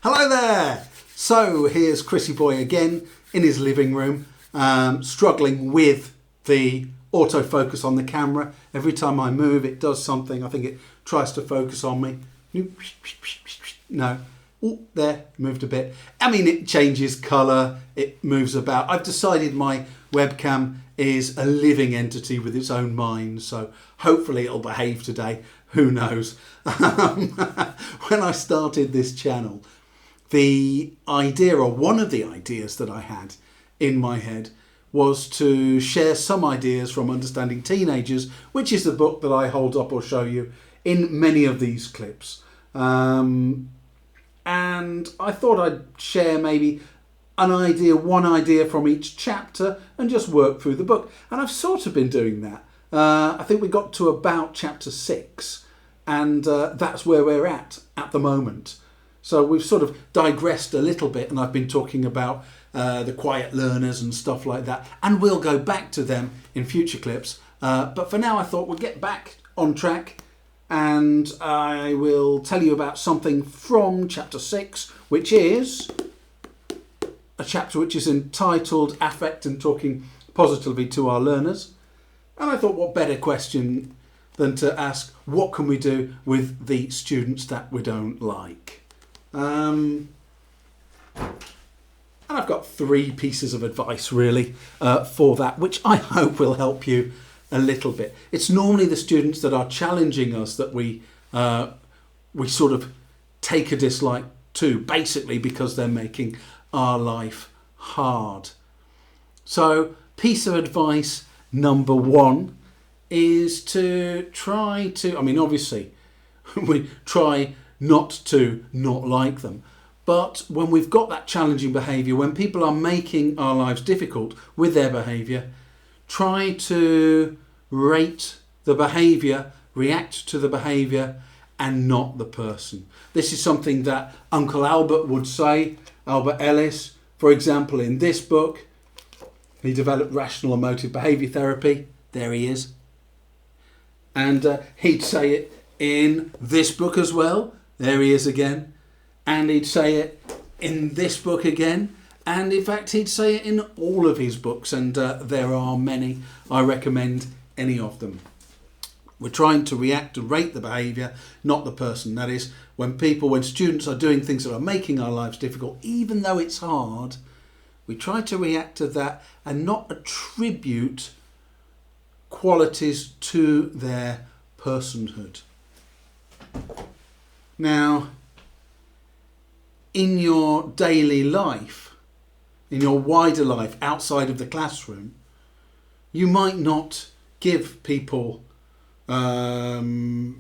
Hello there! So here's Chrissy Boy again in his living room, struggling with the autofocus on the camera. Every time I move it does something. I think it tries to focus on me. No. Oh, there, moved a bit. I mean, it changes colour, it moves about. I've decided my webcam is a living entity with its own mind, so hopefully it'll behave today. Who knows? When I started this channel, the idea, or one of the ideas that I had in my head, was to share some ideas from Understanding Teenagers, which is the book that I hold up or show you in many of these clips. And I thought I'd share maybe one idea from each chapter and just work through the book. And I've sort of been doing that. I think we got to about chapter 6 and that's where we're at the moment. So we've sort of digressed a little bit and I've been talking about the quiet learners and stuff like that. And we'll go back to them in future clips. But for now I thought we'd get back on track. And I will tell you about something from chapter 6, which is a chapter which is entitled Affect and Talking Positively to Our Learners. And I thought what better question than to ask, what can we do with the students that we don't like? And I've got 3 pieces of advice really for that, which I hope will help you a little bit. It's normally the students that are challenging us that we sort of take a dislike to, basically because they're making our life hard. So piece of advice number 1 is to try to, obviously we try not like them, but when we've got that challenging behaviour, when people are making our lives difficult with their behaviour, try to rate the behaviour, react to the behaviour, and not the person. This is something that Uncle Albert would say, Albert Ellis, for example, in this book. He developed rational emotive behaviour therapy. There he is. And he'd say it in this book as well. There he is again. And he'd say it in this book again. And in fact, he'd say it in all of his books. And there are many. I recommend any of them. We're trying to react and rate the behaviour, not the person. That is, when students are doing things that are making our lives difficult, even though it's hard, we try to react to that and not attribute qualities to their personhood. Now, in your daily life, in your wider life outside of the classroom, you might not give people the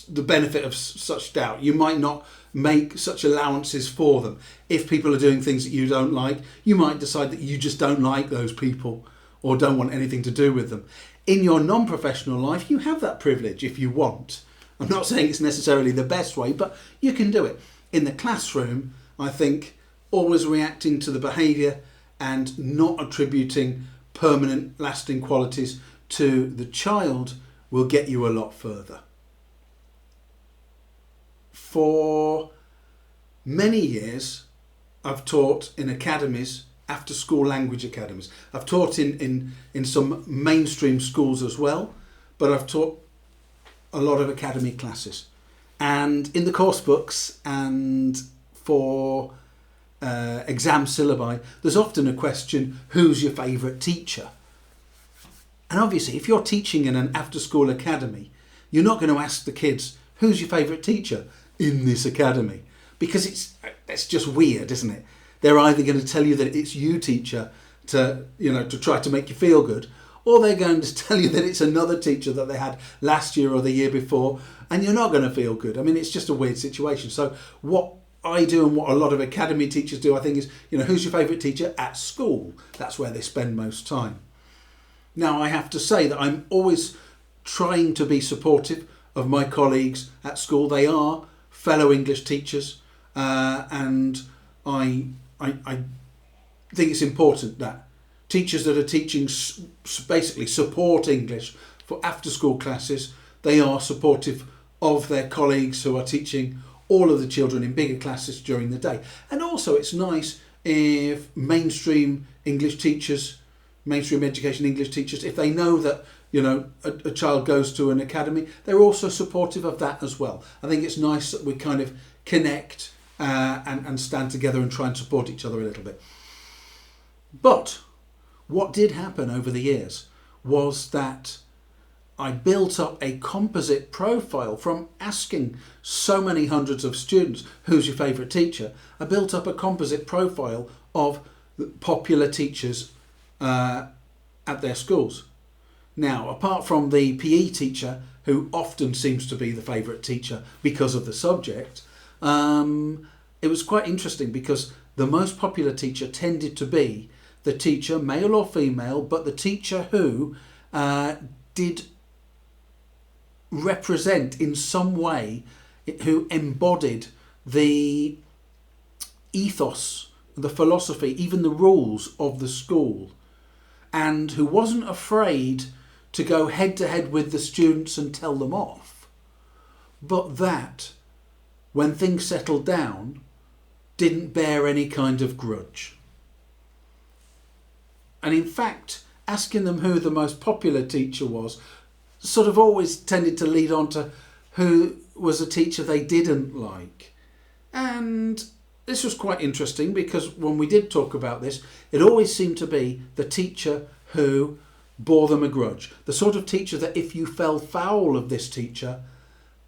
benefit of such doubt. You might not make such allowances for them. If people are doing things that you don't like, you might decide that you just don't like those people or don't want anything to do with them. In your non-professional life, you have that privilege if you want. I'm not saying it's necessarily the best way, but you can do it. In the classroom, I think always reacting to the behaviour and not attributing permanent, lasting qualities to the child will get you a lot further. For many years, I've taught in academies, after school language academies. I've taught in some mainstream schools as well, but I've taught a lot of academy classes. And in the course books and for exam syllabi, there's often a question, who's your favourite teacher? And obviously, if you're teaching in an after-school academy, you're not going to ask the kids, who's your favourite teacher in this academy? Because it's just weird, isn't it? They're either going to tell you that it's you, teacher, to try to make you feel good, or they're going to tell you that it's another teacher that they had last year or the year before, and you're not going to feel good. It's just a weird situation. So what I do and what a lot of academy teachers do, I think, is, who's your favourite teacher at school? That's where they spend most time. Now, I have to say that I'm always trying to be supportive of my colleagues at school. They are fellow English teachers, and I think it's important that teachers that are teaching basically support English for after school classes, they are supportive of their colleagues who are teaching all of the children in bigger classes during the day. And also it's nice if mainstream education English teachers, if they know that, you know, a child goes to an academy, they're also supportive of that as well. I think it's nice that we kind of connect and stand together and try and support each other a little bit. But what did happen over the years was that I built up a composite profile from asking so many hundreds of students, who's your favourite teacher? I built up a composite profile of popular teachers at their schools. Now, apart from the PE teacher, who often seems to be the favourite teacher because of the subject, it was quite interesting because the most popular teacher tended to be the teacher, male or female, but the teacher who did represent in some way, who embodied the ethos, the philosophy, even the rules of the school, and who wasn't afraid to go head to head with the students and tell them off, but that when things settled down didn't bear any kind of grudge. And in fact, asking them who the most popular teacher was sort of always tended to lead on to who was a teacher they didn't like. And this was quite interesting because when we did talk about this, it always seemed to be the teacher who bore them a grudge. The sort of teacher that if you fell foul of this teacher,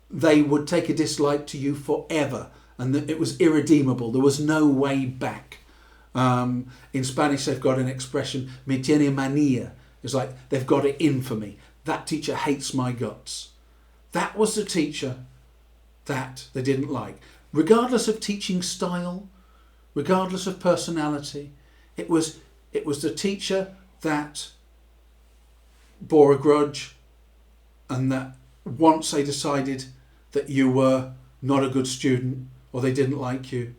they would take a dislike to you forever, and that it was irredeemable. There was no way back. In Spanish, they've got an expression, me tiene manía. It's like, they've got it in for me. That teacher hates my guts. That was the teacher that they didn't like. Regardless of teaching style, regardless of personality, it was the teacher that bore a grudge, and that once they decided that you were not a good student or they didn't like you,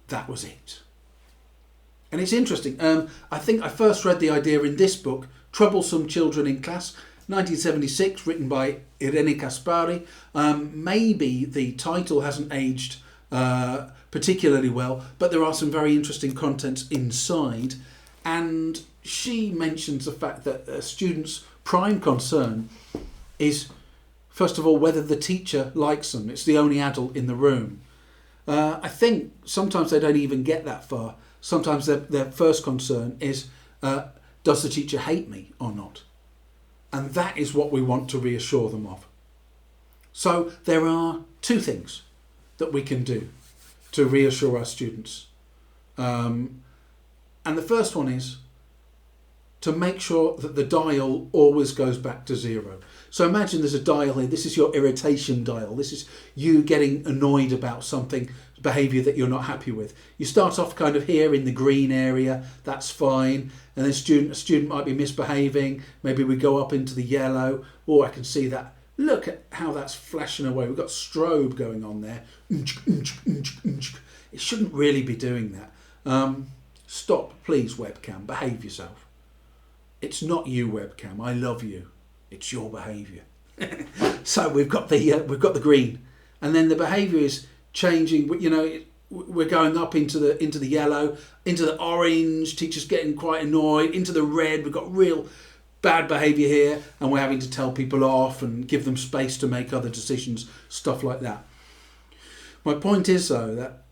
that was it. And it's interesting. I think I first read the idea in this book, Troublesome Children in Class, 1976, written by Irene Caspari. Maybe the title hasn't aged particularly well, but there are some very interesting contents inside. And she mentions the fact that a student's prime concern is, first of all, whether the teacher likes them. It's the only adult in the room. I think sometimes they don't even get that far. Sometimes their first concern is, does the teacher hate me or not? And that is what we want to reassure them of. So there are two things that we can do to reassure our students. And the first one is to make sure that the dial always goes back to zero. So imagine there's a dial here. This is your irritation dial. This is you getting annoyed about something, behaviour that you're not happy with. You start off kind of here in the green area. That's fine. And then a student might be misbehaving. Maybe we go up into the yellow. Oh, I can see that. Look at how that's flashing away. We've got strobe going on there. It shouldn't really be doing that. Stop, please, webcam. Behave yourself. It's not you, webcam. I love you. It's your behaviour. So we've got the green, and then the behaviour is changing. You know, we're going up into the yellow, into the orange. Teachers getting quite annoyed. Into the red. We've got real bad behaviour here, and we're having to tell people off and give them space to make other decisions. Stuff like that. My point is, though, that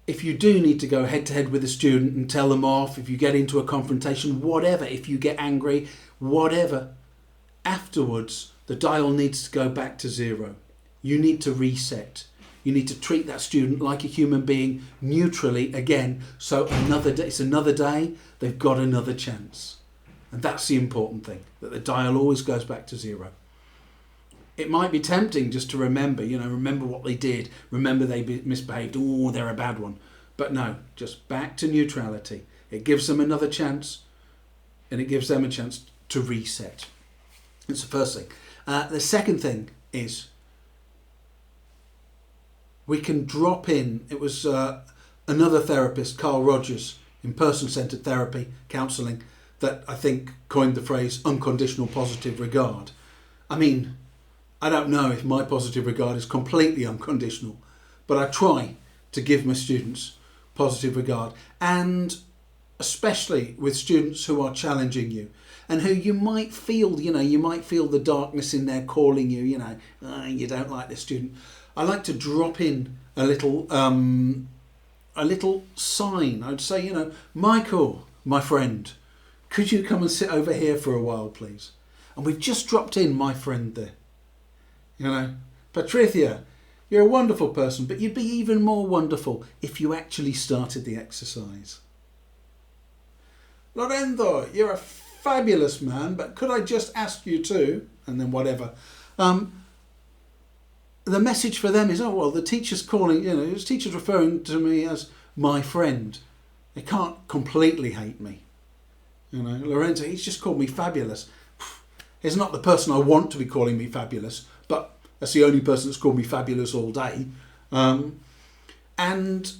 if you do need to go head to head with a student and tell them off, if you get into a confrontation, whatever, if you get angry, whatever, afterwards the dial needs to go back to zero. You need to reset. You need to treat that student like a human being neutrally again. So another day, it's another day, they've got another chance. And that's the important thing, that the dial always goes back to zero. It might be tempting just to remember what they did. Remember they misbehaved. Oh, they're a bad one. But no, just back to neutrality. It gives them another chance, and it gives them a chance to reset. That's the first thing. The second thing is we can drop in. It was another therapist, Carl Rogers, in person-centred therapy, counselling, that I think coined the phrase unconditional positive regard. I mean, I don't know if my positive regard is completely unconditional, but I try to give my students positive regard, and especially with students who are challenging you and who you might feel, you might feel the darkness in there calling you, you don't like this student. I like to drop in a little sign. I'd say, Michael, my friend, could you come and sit over here for a while, please? And we've just dropped in my friend there. Patricia, you're a wonderful person, but you'd be even more wonderful if you actually started the exercise. Lorenzo, you're a fabulous man, but could I just ask you to, and then whatever. The message for them is, the teacher's calling, the teacher's referring to me as my friend. They can't completely hate me. Lorenzo, he's just called me fabulous. He's not the person I want to be calling me fabulous, but that's the only person that's called me fabulous all day. And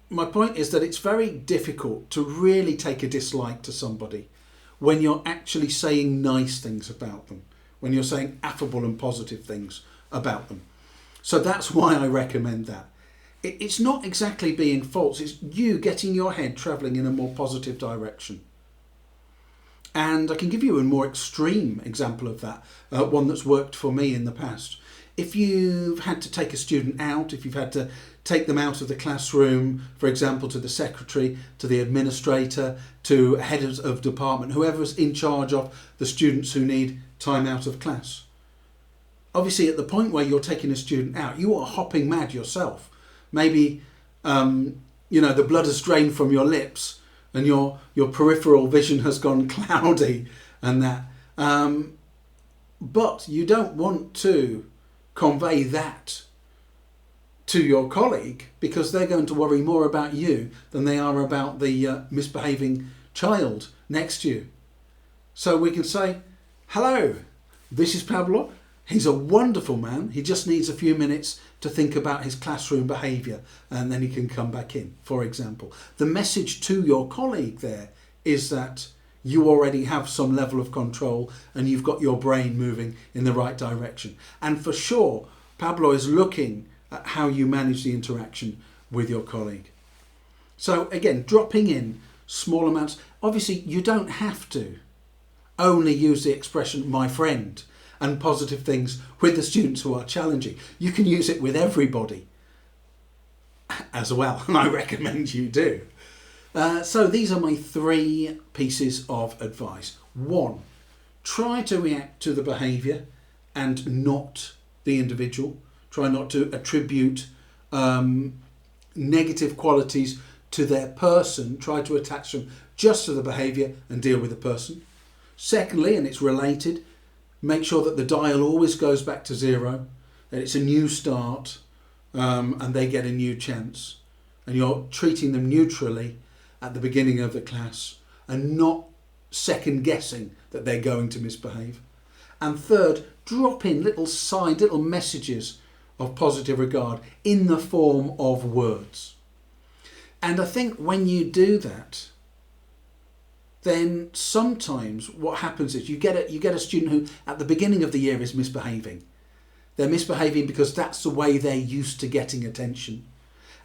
my point is that it's very difficult to really take a dislike to somebody when you're actually saying nice things about them, when you're saying affable and positive things about them. So that's why I recommend that. It's not exactly being false, it's you getting your head travelling in a more positive direction. And I can give you a more extreme example of that, one that's worked for me in the past. If you've had to take a student out, if you've had to take them out of the classroom, for example, to the secretary, to the administrator, to head of department, whoever's in charge of the students who need time out of class. Obviously, at the point where you're taking a student out, you are hopping mad yourself. Maybe, the blood has drained from your lips and your peripheral vision has gone cloudy and that. But you don't want to convey that to your colleague, because they're going to worry more about you than they are about the misbehaving child next to you. So we can say, hello, this is Pablo. He's a wonderful man. He just needs a few minutes to think about his classroom behaviour and then he can come back in, for example. The message to your colleague there is that you already have some level of control and you've got your brain moving in the right direction. And for sure, Pablo is looking at how you manage the interaction with your colleague. So again, dropping in small amounts. Obviously, you don't have to only use the expression my friend and positive things with the students who are challenging. You can use it with everybody as well, and I recommend you do. So these are my 3 pieces of advice. 1, try to react to the behaviour and not the individual. Try not to attribute negative qualities to their person. Try to attach them just to the behaviour and deal with the person. Secondly, and it's related, make sure that the dial always goes back to 0, that it's a new start and they get a new chance. And you're treating them neutrally at the beginning of the class and not second guessing that they're going to misbehave. And third, drop in little messages of positive regard in the form of words. And I think when you do that, then sometimes what happens is you get a student who at the beginning of the year is misbehaving. They're misbehaving because that's the way they're used to getting attention.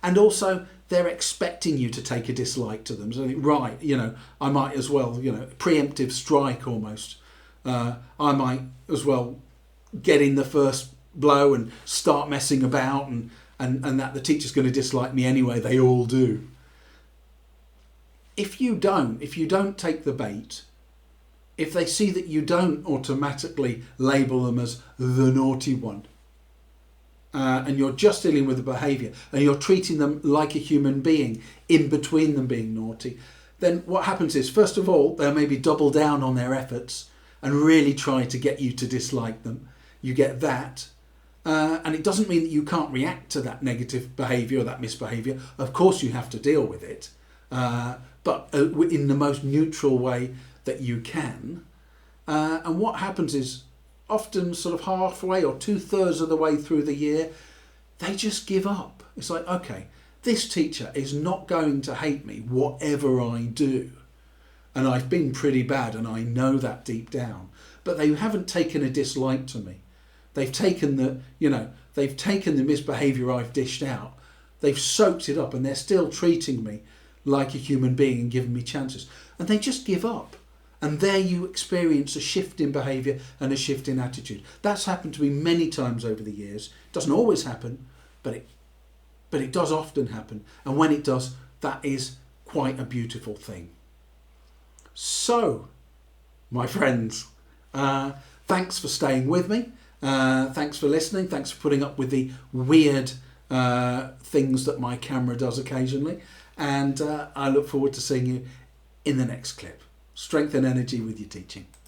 And also they're expecting you to take a dislike to them. So, right, I might as well, preemptive strike almost. I might as well get in the first blow and start messing about and that the teacher's going to dislike me anyway. They all do. If you don't take the bait, if they see that you don't automatically label them as the naughty one, and you're just dealing with the behaviour and you're treating them like a human being in between them being naughty, then what happens is, first of all, they'll maybe double down on their efforts and really try to get you to dislike them. You get that. And it doesn't mean that you can't react to that negative behaviour or that misbehaviour. Of course you have to deal with it, but in the most neutral way that you can. And what happens is, often sort of halfway or 2/3 of the way through the year, they just give up. It's like, okay, this teacher is not going to hate me whatever I do. And I've been pretty bad and I know that deep down. But they haven't taken a dislike to me. They've taken the misbehaviour I've dished out They've soaked it up and they're still treating me like a human being and giving me chances. And they just give up. And there you experience a shift in behaviour and a shift in attitude. That's happened to me many times over the years. It doesn't always happen, but it does often happen. And when it does, that is quite a beautiful thing. So, my friends, thanks for staying with me. Thanks for listening. Thanks for putting up with the weird things that my camera does occasionally. And I look forward to seeing you in the next clip. Strength and energy with your teaching.